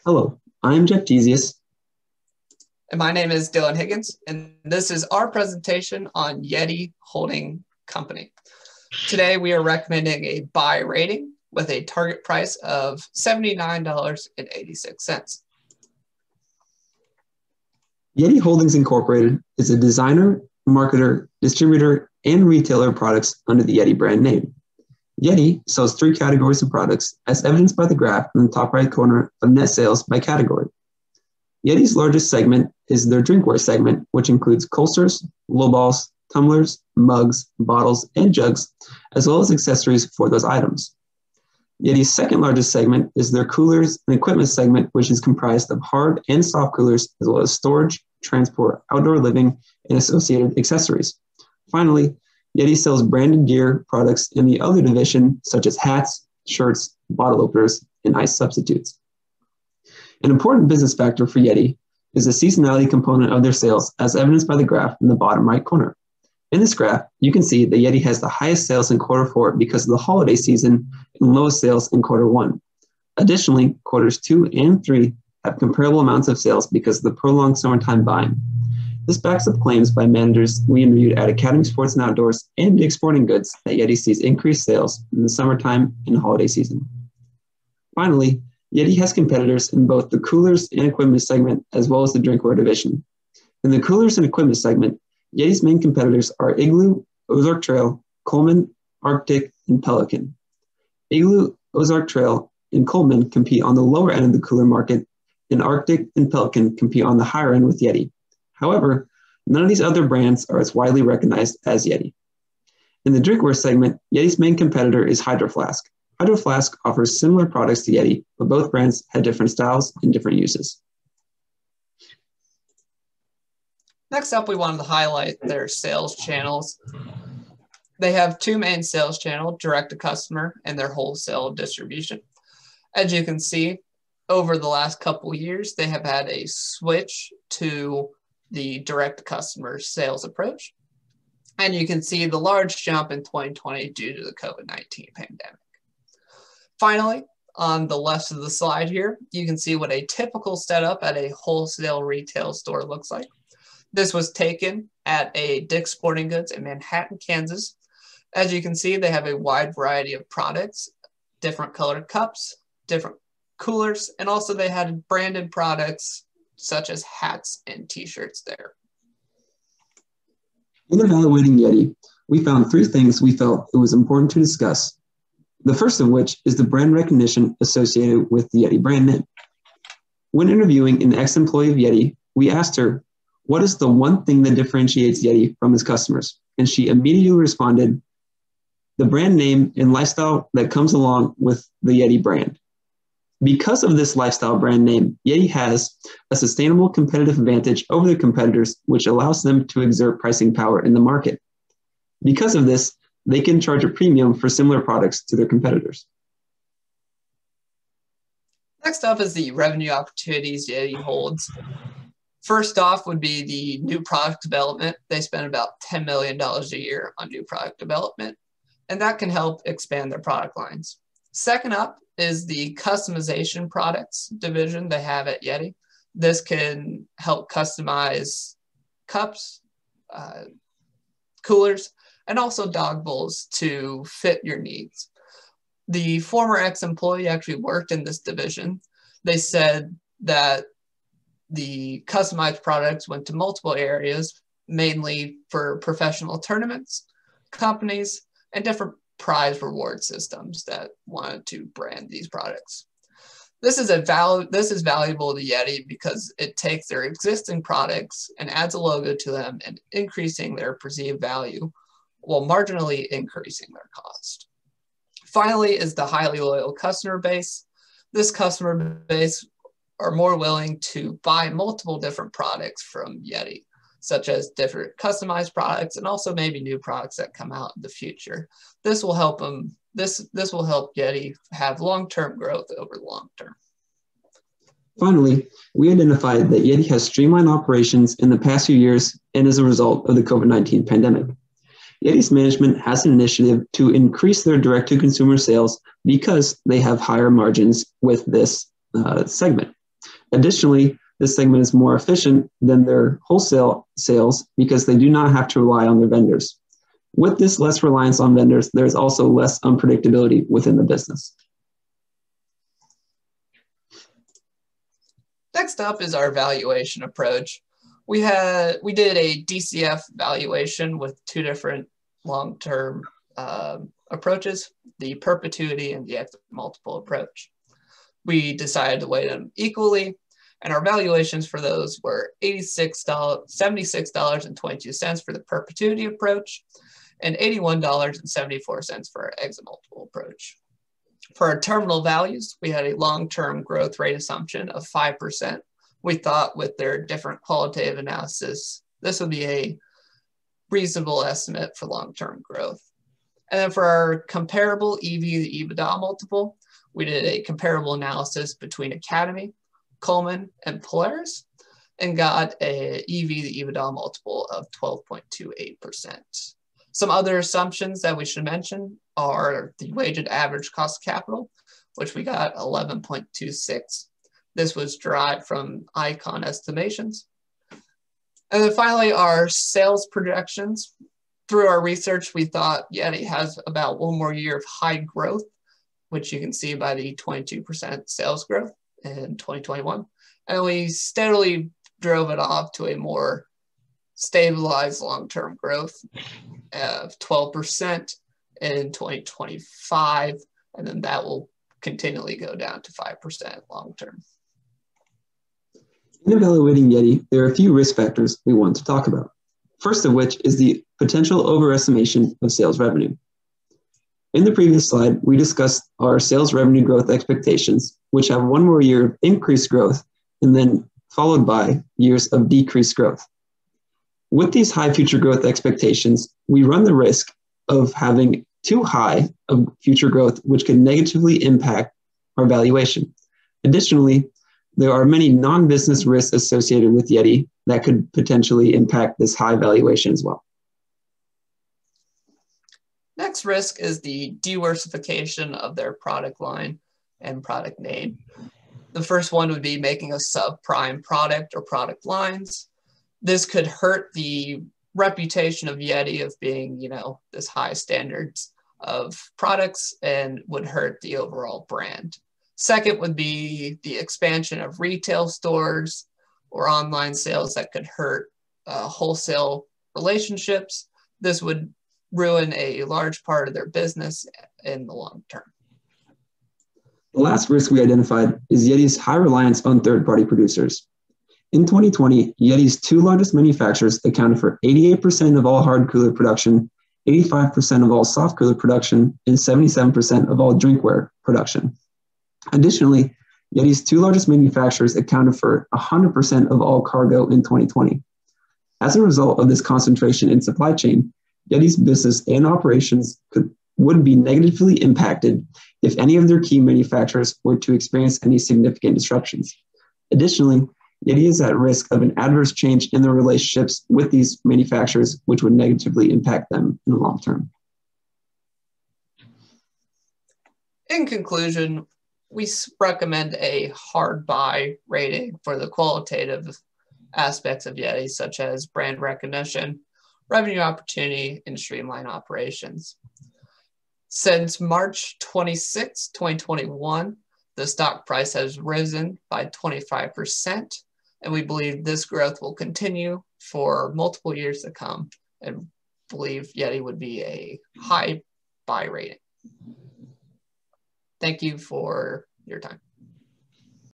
Hello, I'm Jeff Tesius. And my name is Dylan Higgins, and this is our presentation on Yeti Holding Company. Today, we are recommending a buy rating with a target price of $79.86. Yeti Holdings Incorporated is a designer, marketer, distributor, and retailer of products under the Yeti brand name. Yeti sells three categories of products, as evidenced by the graph in the top right corner of net sales by category. Yeti's largest segment is their drinkware segment, which includes coasters, lowballs, tumblers, mugs, bottles, and jugs, as well as accessories for those items. Yeti's second largest segment is their coolers and equipment segment, which is comprised of hard and soft coolers, as well as storage, transport, outdoor living, and associated accessories. Finally, Yeti sells branded gear products in the other division, such as hats, shirts, bottle openers, and ice substitutes. An important business factor for Yeti is the seasonality component of their sales, as evidenced by the graph in the bottom right corner. In this graph, you can see that Yeti has the highest sales in quarter 4 because of the holiday season and lowest sales in quarter 1. Additionally, quarters 2 and 3 have comparable amounts of sales because of the prolonged summertime buying. This backs up claims by managers we interviewed at Academy Sports and Outdoors and Dick's Sporting Goods that Yeti sees increased sales in the summertime and holiday season. Finally, Yeti has competitors in both the coolers and equipment segment as well as the drinkware division. In the coolers and equipment segment, Yeti's main competitors are Igloo, Ozark Trail, Coleman, Arctic, and Pelican. Igloo, Ozark Trail, and Coleman compete on the lower end of the cooler market, and Arctic and Pelican compete on the higher end with Yeti. However, none of these other brands are as widely recognized as Yeti. In the drinkware segment, Yeti's main competitor is Hydro Flask. Hydro Flask offers similar products to Yeti, but both brands have different styles and different uses. Next up, we wanted to highlight their sales channels. They have two main sales channels, direct to customer and their wholesale distribution. As you can see, over the last couple years, they have had a switch to the direct to customer sales approach. And you can see the large jump in 2020 due to the COVID-19 pandemic. Finally, on the left of the slide here, you can see what a typical setup at a wholesale retail store looks like. This was taken at a Dick's Sporting Goods in Manhattan, Kansas. As you can see, they have a wide variety of products, different colored cups, different coolers, and also they had branded products such as hats and t-shirts there. In evaluating Yeti, we found three things we felt it was important to discuss. The first of which is the brand recognition associated with the Yeti brand name. When interviewing an ex-employee of Yeti, we asked her, what is the one thing that differentiates Yeti from its customers? And she immediately responded, the brand name and lifestyle that comes along with the Yeti brand. Because of this lifestyle brand name, Yeti has a sustainable competitive advantage over the competitors, which allows them to exert pricing power in the market. Because of this, they can charge a premium for similar products to their competitors. Next up is the revenue opportunities Yeti holds. First off would be the new product development. They spend about $10 million a year on new product development, and that can help expand their product lines. Second up is the customization products division they have at Yeti. This can help customize cups, coolers, and also dog bowls to fit your needs. The former ex-employee actually worked in this division. They said that the customized products went to multiple areas, mainly for professional tournaments, companies, and different prize reward systems that wanted to brand these products. This is valuable to Yeti because it takes their existing products and adds a logo to them and increasing their perceived value while marginally increasing their cost. Finally is the highly loyal customer base. This customer base are more willing to buy multiple different products from Yeti, such as different customized products and also maybe new products that come out in the future. This will help them. This will help Yeti have long-term growth over the long term. Finally, we identified that Yeti has streamlined operations in the past few years and as a result of the COVID-19 pandemic. Yeti's management has an initiative to increase their direct-to-consumer sales because they have higher margins with this segment. Additionally, this segment is more efficient than their wholesale sales because they do not have to rely on their vendors. With this less reliance on vendors, there's also less unpredictability within the business. Next up is our valuation approach. We did a DCF valuation with two different long-term approaches, the perpetuity and the exit multiple approach. We decided to weigh them equally, and our valuations for those were $76.22 for the perpetuity approach and $81.74 for our exit multiple approach. For our terminal values, we had a long-term growth rate assumption of 5%. We thought with their different qualitative analysis, this would be a reasonable estimate for long-term growth. And then for our comparable EV to EBITDA multiple, we did a comparable analysis between Academy, Coleman, and Polaris, and got a EV to EBITDA multiple of 12.28%. Some other assumptions that we should mention are the weighted average cost of capital, which we got 11.26. This was derived from Icon estimations. And then finally, our sales projections. Through our research, we thought Yeti has about one more year of high growth, which you can see by the 22% sales growth in 2021. And we steadily drove it off to a more stabilized long-term growth of 12% in 2025, and then that will continually go down to 5% long-term. In evaluating Yeti, there are a few risk factors we want to talk about. First of which is the potential overestimation of sales revenue. In the previous slide, we discussed our sales revenue growth expectations, which have one more year of increased growth and then followed by years of decreased growth. With these high future growth expectations, we run the risk of having too high of future growth, which could negatively impact our valuation. Additionally, there are many non-business risks associated with Yeti that could potentially impact this high valuation as well. Next risk is the diversification of their product line and product name. The first one would be making a subprime product or product lines. This could hurt the reputation of Yeti of being, this high standards of products and would hurt the overall brand. Second would be the expansion of retail stores or online sales that could hurt wholesale relationships. This would ruin a large part of their business in the long term. The last risk we identified is Yeti's high reliance on third-party producers. In 2020, Yeti's two largest manufacturers accounted for 88% of all hard cooler production, 85% of all soft cooler production, and 77% of all drinkware production. Additionally, Yeti's two largest manufacturers accounted for 100% of all cargo in 2020. As a result of this concentration in supply chain, Yeti's business and operations would be negatively impacted if any of their key manufacturers were to experience any significant disruptions. Additionally, Yeti is at risk of an adverse change in their relationships with these manufacturers, which would negatively impact them in the long term. In conclusion, we recommend a hard buy rating for the qualitative aspects of Yeti, such as brand recognition, revenue opportunity, and streamlined operations. Since March 26, 2021, the stock price has risen by 25%, and we believe this growth will continue for multiple years to come, and believe Yeti would be a high buy rating. Thank you for your time.